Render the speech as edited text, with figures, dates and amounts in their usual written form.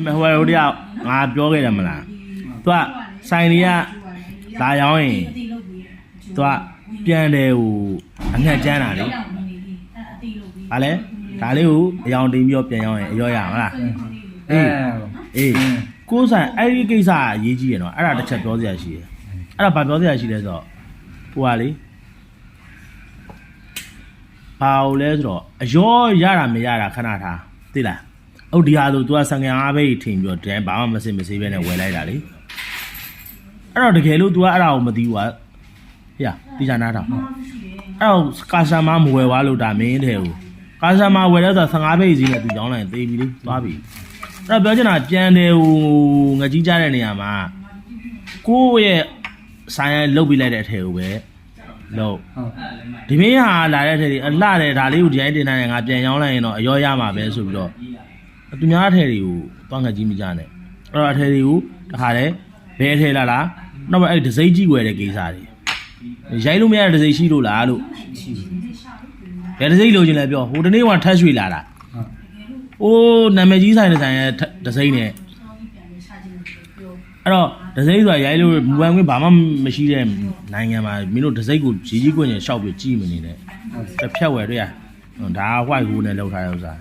ဟိုတို့ငါပြောခဲ့တယ်မလားသူကဆိုင်တွေကလာရောင်းရင်သူကပြန်တယ်ဟိုအငှက်ကျန်းတာလေဟာလေဒါလေးကိုအယောင်တင်ပြီးပြန်ရောင်းရင်အရောရမလားအေးကိုဆိုင်အဲ့ဒီကိစ္စအရေးကြီးရနော်အဲ့ဒါတစ်ချက်ပြောစရာရှိတယ်အဲ့ဒါဘာပြောစရာရှိလဲဆိုတော့ဟိုကလေဘာလို့လဲဆိုတော့အရောရတာမရတာခဏထားသိလားဟုတ်ဒီဟာဆို तू ကဆံငယ်အားပဲထင်ပြီးတော့တန်းဘာမှမစစ်မစေးပဲနဲ့ဝယ်လိုက်တာလေအဲ့တော့တကယ်လို့ तू ကအဲ့ဒါကိုမသိဘူးကွာဟေ့တိကျနားတော့အဲ့တော့ကာဆာမမဝယ်သွားလို့ဒါမင်းတဲ့ကိုကာဆာမဝယ်လဲဆို15ပဲစီနဲ့ तू ကြောင်းလိုက်သေးပြီလေသွားပြီအဲ့တော့ပြောချင်တာကြံတယ်ဟိုငကြီးကြတဲ့နေရာမှာကိုယ့်ရဲ့ဆိုင်ရလုတ်ပြီးလိုက်တဲ့အထည်ကိုပဲလို့ဒီမင်းဟာလာတဲ့ထည်တွေအလှတယ်ဒါလေးကိုဒီတိုင်းတင်ထားရင်ငါပြန်ရောင်းလိုက်ရင်တော့အရောရမှာပဲဆိုပြီးတော့သူများအထည်တွေကိုသွားငက်ကြီးမကြနဲ့အဲ့တော့အထည်တွေကိုတခါတည်းဘယ်အထည်လားနောက်ပဲအဲ့ဒစိမ့်ကြီးွယ်တဲ့ကိစ္စတွေရိုက်လို့မရတဲ့ဒစိမ့်ရှိလို့လားလို့ဘယ်ဒစိမ့်လိုချင်လဲပြောဟိုတနေ့ကထက်ရွှေလာတာအိုးနာမည်ကြီးဆိုင်တဲ့ဆိုင်ရဲ့ဒစိမ့်နဲ့အဲ့တော့ဒစိမ့်ဆိုတာရိုက်လို့မူပန်ခွင့်ဘာမှမရှိတဲ့နိုင်ငံမှာမင်းတို့ဒစိမ့်ကိုကြီးကွင်းရင်ရှောက်ပြီးကြည့်မနေနဲ့တစ်ဖြတ်ဝယ်တွေ့ရဒါ white ဟိုးနဲ့လောက်ထားတဲ့ဥစ္စာ